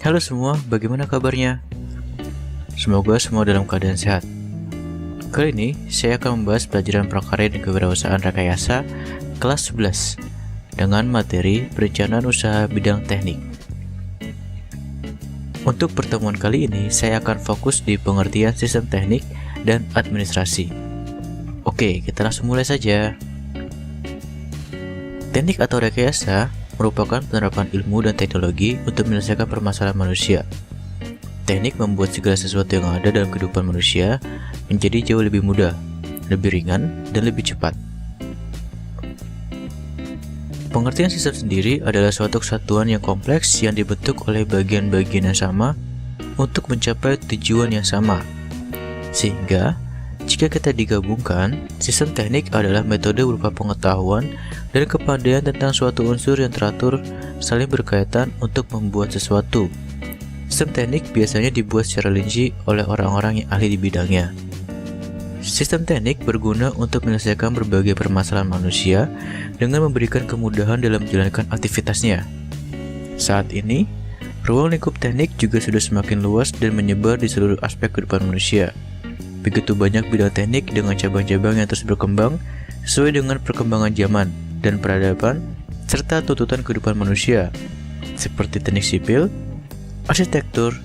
Halo semua, bagaimana kabarnya? Semoga semua dalam keadaan sehat. Kali ini, saya akan membahas pelajaran prakarya dan kewirausahaan rekayasa kelas 11 dengan materi perencanaan usaha bidang teknik. Untuk pertemuan kali ini, saya akan fokus di pengertian sistem teknik dan administrasi. Oke, kita langsung mulai saja. Teknik atau rekayasa merupakan penerapan ilmu dan teknologi untuk menyelesaikan permasalahan manusia. Teknik membuat segala sesuatu yang ada dalam kehidupan manusia menjadi jauh lebih mudah, lebih ringan, dan lebih cepat. Pengertian sistem sendiri adalah suatu kesatuan yang kompleks yang dibentuk oleh bagian-bagian yang sama untuk mencapai tujuan yang sama. Sehingga, jika kita digabungkan, sistem teknik adalah metode berupa pengetahuan dan kepandaian tentang suatu unsur yang teratur saling berkaitan untuk membuat sesuatu. Sistem teknik biasanya dibuat secara rinci oleh orang-orang yang ahli di bidangnya. Sistem teknik berguna untuk menyelesaikan berbagai permasalahan manusia dengan memberikan kemudahan dalam menjalankan aktivitasnya. Saat ini, ruang lingkup teknik juga sudah semakin luas dan menyebar di seluruh aspek kehidupan manusia. Begitu banyak bidang teknik dengan cabang-cabang yang terus berkembang sesuai dengan perkembangan zaman dan peradaban serta tuntutan kehidupan manusia, seperti teknik sipil, arsitektur,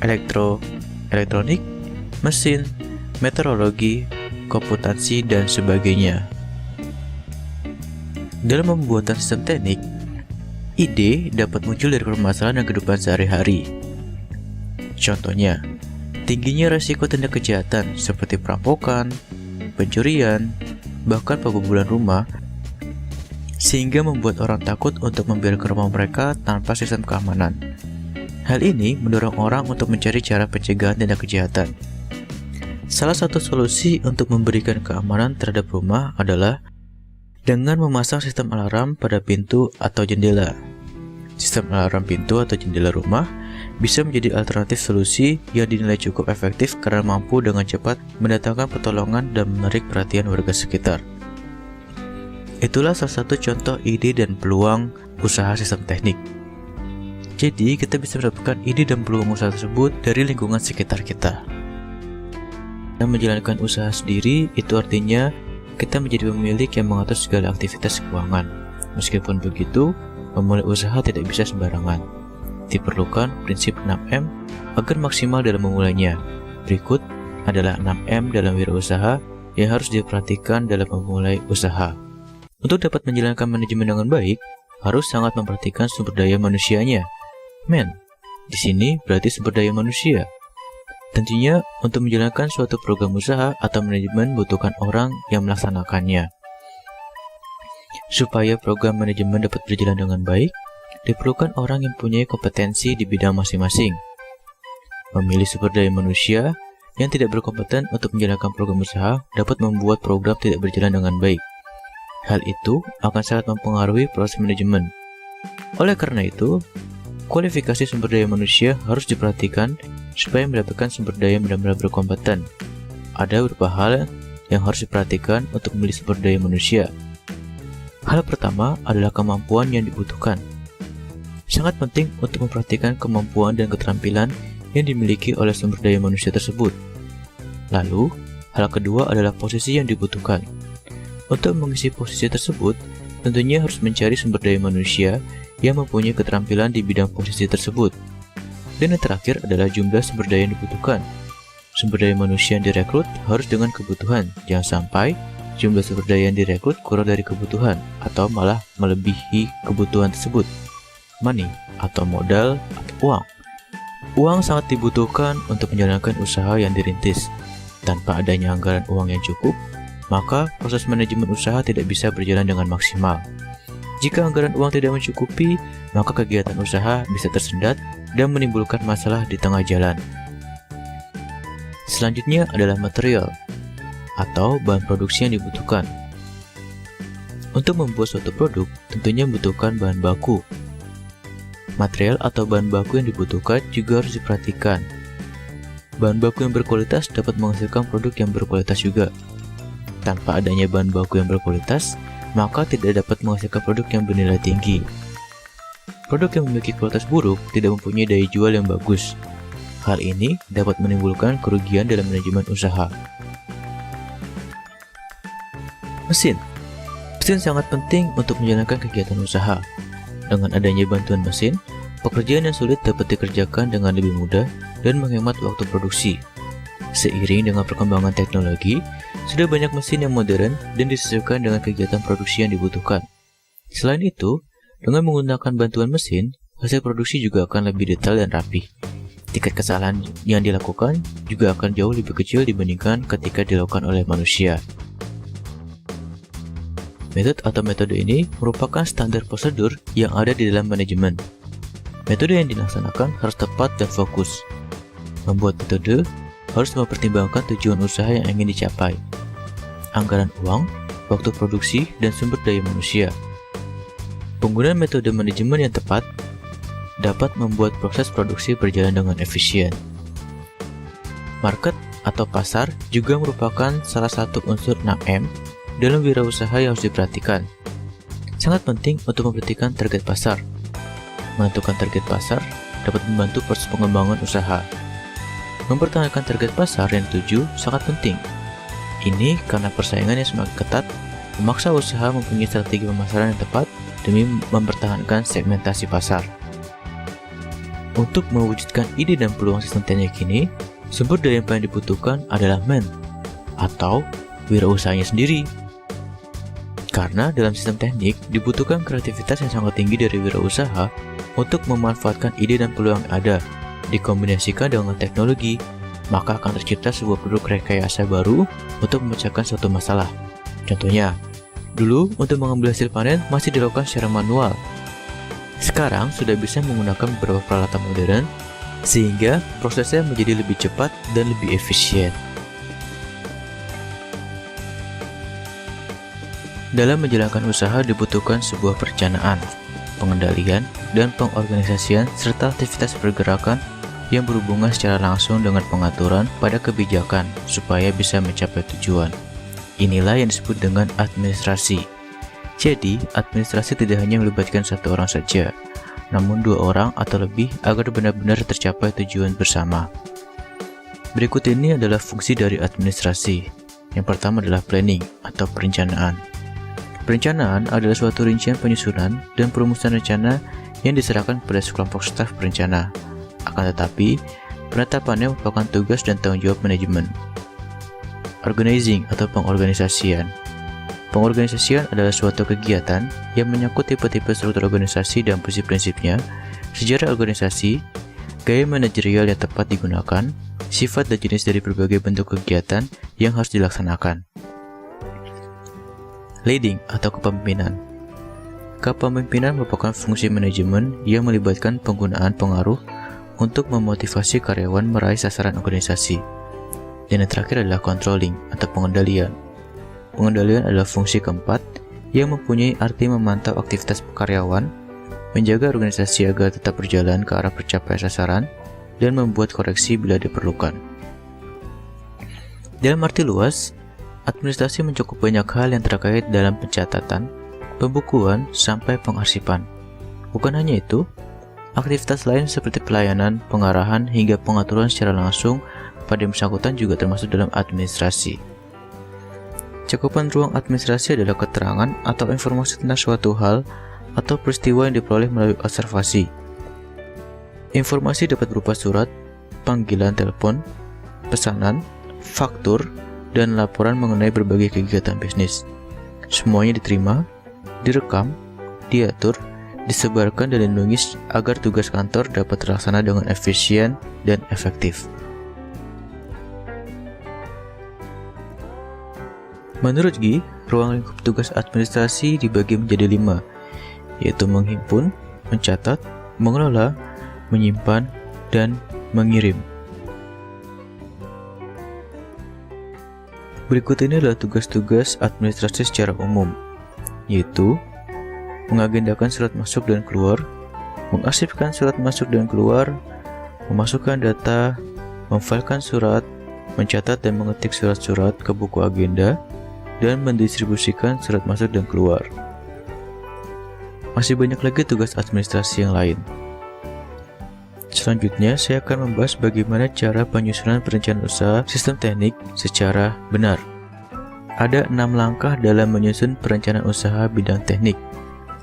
elektronik, mesin, meteorologi, komputasi, dan sebagainya. Dalam pembuatan sistem teknik, ide dapat muncul dari permasalahan dan kehidupan sehari-hari. Contohnya, tingginya resiko tindak kejahatan seperti perampokan, pencurian, bahkan pembobolan rumah, sehingga membuat orang takut untuk membiarkan rumah mereka tanpa sistem keamanan. Hal ini mendorong orang untuk mencari cara pencegahan tindak kejahatan. Salah satu solusi untuk memberikan keamanan terhadap rumah adalah dengan memasang sistem alarm pada pintu atau jendela. Sistem alarm pintu atau jendela rumah bisa menjadi alternatif solusi yang dinilai cukup efektif karena mampu dengan cepat mendatangkan pertolongan dan menarik perhatian warga sekitar. Itulah salah satu contoh ide dan peluang usaha sistem teknik. Jadi, kita bisa mendapatkan ide dan peluang usaha tersebut dari lingkungan sekitar kita. Dan menjalankan usaha sendiri, itu artinya kita menjadi pemilik yang mengatur segala aktivitas keuangan. Meskipun begitu, memulai usaha tidak bisa sembarangan. Diperlukan prinsip 6M agar maksimal dalam memulainya. Berikut adalah 6M dalam wirausaha yang harus diperhatikan dalam memulai usaha. Untuk dapat menjalankan manajemen dengan baik, harus sangat memperhatikan sumber daya manusianya. Di sini berarti sumber daya manusia. Tentunya, untuk menjalankan suatu program usaha atau manajemen membutuhkan orang yang melaksanakannya. Supaya program manajemen dapat berjalan dengan baik, diperlukan orang yang punya kompetensi di bidang masing-masing. Memilih sumber daya manusia yang tidak berkompeten untuk menjalankan program usaha dapat membuat program tidak berjalan dengan baik. Hal itu akan sangat mempengaruhi proses manajemen. Oleh karena itu, kualifikasi sumber daya manusia harus diperhatikan supaya mendapatkan sumber daya yang benar-benar berkompeten. Ada beberapa hal yang harus diperhatikan untuk memilih sumber daya manusia. Hal pertama adalah kemampuan yang dibutuhkan. Sangat penting untuk memperhatikan kemampuan dan keterampilan yang dimiliki oleh sumber daya manusia tersebut. Lalu, hal kedua adalah posisi yang dibutuhkan. Untuk mengisi posisi tersebut, tentunya harus mencari sumber daya manusia yang mempunyai keterampilan di bidang posisi tersebut. Dan yang terakhir adalah jumlah sumber daya yang dibutuhkan. Sumber daya manusia yang direkrut harus dengan kebutuhan, jangan sampai jumlah sumber daya yang direkrut kurang dari kebutuhan atau malah melebihi kebutuhan tersebut. Money atau modal atau uang. Uang sangat dibutuhkan untuk menjalankan usaha yang dirintis. Tanpa adanya anggaran uang yang cukup, maka proses manajemen usaha tidak bisa berjalan dengan maksimal. Jika anggaran uang tidak mencukupi, maka kegiatan usaha bisa tersendat dan menimbulkan masalah di tengah jalan. Selanjutnya adalah material atau bahan produksi yang dibutuhkan. Untuk membuat suatu produk, tentunya membutuhkan bahan baku. Material atau bahan baku yang dibutuhkan juga harus diperhatikan. Bahan baku yang berkualitas dapat menghasilkan produk yang berkualitas juga. Tanpa adanya bahan baku yang berkualitas, maka tidak dapat menghasilkan produk yang bernilai tinggi. Produk yang memiliki kualitas buruk tidak mempunyai daya jual yang bagus. Hal ini dapat menimbulkan kerugian dalam manajemen usaha. Mesin sangat penting untuk menjalankan kegiatan usaha. Dengan adanya bantuan mesin, pekerjaan yang sulit dapat dikerjakan dengan lebih mudah dan menghemat waktu produksi. Seiring dengan perkembangan teknologi, sudah banyak mesin yang modern dan disesuaikan dengan kegiatan produksi yang dibutuhkan. Selain itu, dengan menggunakan bantuan mesin, hasil produksi juga akan lebih detail dan rapi. Tingkat kesalahan yang dilakukan juga akan jauh lebih kecil dibandingkan ketika dilakukan oleh manusia. Metode ini merupakan standar prosedur yang ada di dalam manajemen. Metode yang dilaksanakan harus tepat dan fokus. Membuat metode harus mempertimbangkan tujuan usaha yang ingin dicapai, anggaran uang, waktu produksi, dan sumber daya manusia. Penggunaan metode manajemen yang tepat dapat membuat proses produksi berjalan dengan efisien. Market atau pasar juga merupakan salah satu unsur 6M dalam wirausaha yang harus diperhatikan. Sangat penting untuk memperhatikan target pasar. Menentukan target pasar dapat membantu proses pengembangan usaha. Mempertahankan target pasar yang dituju sangat penting. Ini karena persaingan yang semakin ketat memaksa usaha mempunyai strategi pemasaran yang tepat demi mempertahankan segmentasi pasar. Untuk mewujudkan ide dan peluang sistem teknik ini, sumber daya yang paling dibutuhkan adalah atau wirausahanya sendiri. Karena dalam sistem teknik dibutuhkan kreativitas yang sangat tinggi dari wirausaha untuk memanfaatkan ide dan peluang yang ada, dikombinasikan dengan teknologi, maka akan tercipta sebuah produk rekayasa baru untuk memecahkan suatu masalah. Contohnya, dulu untuk mengambil hasil panen masih dilakukan secara manual. Sekarang sudah bisa menggunakan beberapa peralatan modern, sehingga prosesnya menjadi lebih cepat dan lebih efisien. Dalam menjalankan usaha dibutuhkan sebuah perencanaan, pengendalian, dan pengorganisasian serta aktivitas pergerakan yang berhubungan secara langsung dengan pengaturan pada kebijakan supaya bisa mencapai tujuan. Inilah yang disebut dengan administrasi. Jadi, administrasi tidak hanya melibatkan satu orang saja, namun 2 orang atau lebih agar benar-benar tercapai tujuan bersama. Berikut ini adalah fungsi dari administrasi. Yang pertama adalah planning atau perencanaan. Perencanaan adalah suatu rincian penyusunan dan perumusan rencana yang diserahkan kepada sekelompok staf perencana. Akan tetapi, penetapannya merupakan tugas dan tanggung jawab manajemen. Organizing atau pengorganisasian. Pengorganisasian adalah suatu kegiatan yang menyangkut tipe-tipe struktur organisasi dan prinsip-prinsipnya, sejarah organisasi, gaya manajerial yang tepat digunakan, sifat dan jenis dari berbagai bentuk kegiatan yang harus dilaksanakan. Leading atau kepemimpinan. Kepemimpinan merupakan fungsi manajemen yang melibatkan penggunaan pengaruh untuk memotivasi karyawan meraih sasaran organisasi. Dan yang terakhir adalah controlling atau pengendalian. Pengendalian adalah fungsi keempat yang mempunyai arti memantau aktivitas karyawan, menjaga organisasi agar tetap berjalan ke arah pencapaian sasaran, dan membuat koreksi bila diperlukan. Dalam arti luas, administrasi mencakup banyak hal yang terkait dalam pencatatan, pembukuan, sampai pengarsipan. Bukan hanya itu, aktivitas lain seperti pelayanan, pengarahan, hingga pengaturan secara langsung pada yang bersangkutan juga termasuk dalam administrasi. Cakupan ruang administrasi adalah keterangan atau informasi tentang suatu hal atau peristiwa yang diperoleh melalui observasi. Informasi dapat berupa surat, panggilan telepon, pesanan, faktur, dan laporan mengenai berbagai kegiatan bisnis. Semuanya diterima, direkam, diatur, disebarkan dan dilindungi agar tugas kantor dapat terlaksana dengan efisien dan efektif. Menurut Guy, ruang lingkup tugas administrasi dibagi menjadi 5, yaitu menghimpun, mencatat, mengelola, menyimpan, dan mengirim. Berikut ini adalah tugas-tugas administrasi secara umum, yaitu mengagendakan surat masuk dan keluar, mengarsipkan surat masuk dan keluar, memasukkan data, memfilekan surat, mencatat dan mengetik surat-surat ke buku agenda, dan mendistribusikan surat masuk dan keluar. Masih banyak lagi tugas administrasi yang lain. Selanjutnya, saya akan membahas bagaimana cara penyusunan perencanaan usaha sistem teknik secara benar. Ada 6 langkah dalam menyusun perencanaan usaha bidang teknik.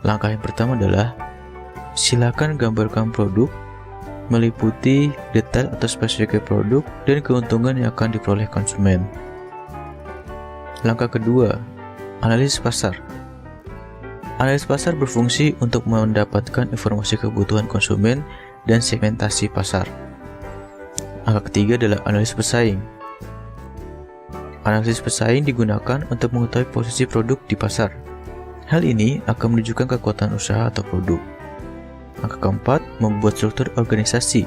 Langkah yang pertama adalah silakan gambarkan produk, meliputi detail atau spesifikasi produk dan keuntungan yang akan diperoleh konsumen. Langkah kedua, analisis pasar. Analisis pasar berfungsi untuk mendapatkan informasi kebutuhan konsumen dan segmentasi pasar. Langkah ketiga adalah analisis pesaing. Analisis pesaing digunakan untuk mengetahui posisi produk di pasar. Hal ini akan menunjukkan kekuatan usaha atau produk. Langkah keempat, membuat struktur organisasi.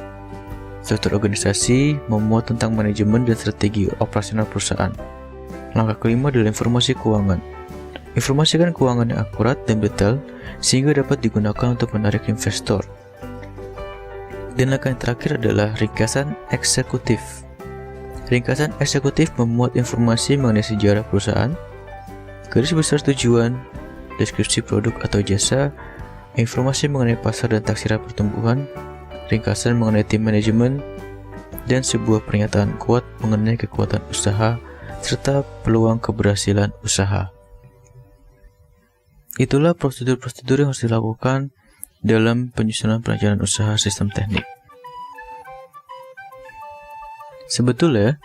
Struktur organisasi memuat tentang manajemen dan strategi operasional perusahaan. Langkah kelima adalah informasi keuangan. Informasikan keuangan yang akurat dan detail sehingga dapat digunakan untuk menarik investor. Dan langkah yang terakhir adalah ringkasan eksekutif. Ringkasan eksekutif memuat informasi mengenai sejarah perusahaan, garis besar tujuan, deskripsi produk atau jasa, informasi mengenai pasar dan taksiran pertumbuhan, ringkasan mengenai tim manajemen, dan sebuah pernyataan kuat mengenai kekuatan usaha serta peluang keberhasilan usaha. Itulah prosedur-prosedur yang harus dilakukan dalam penyusunan perencanaan usaha sistem teknik. Sebetulnya,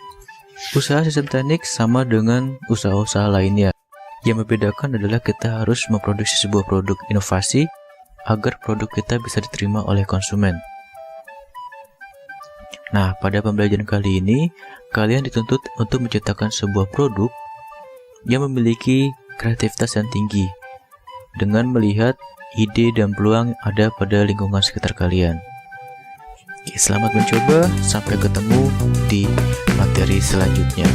usaha sistem teknik sama dengan usaha-usaha lainnya. Yang membedakan adalah kita harus memproduksi sebuah produk inovasi agar produk kita bisa diterima oleh konsumen. Nah, pada pembelajaran kali ini, kalian dituntut untuk menciptakan sebuah produk yang memiliki kreativitas yang tinggi dengan melihat ide dan peluang yang ada pada lingkungan sekitar kalian. Oke, selamat mencoba, sampai ketemu di materi selanjutnya.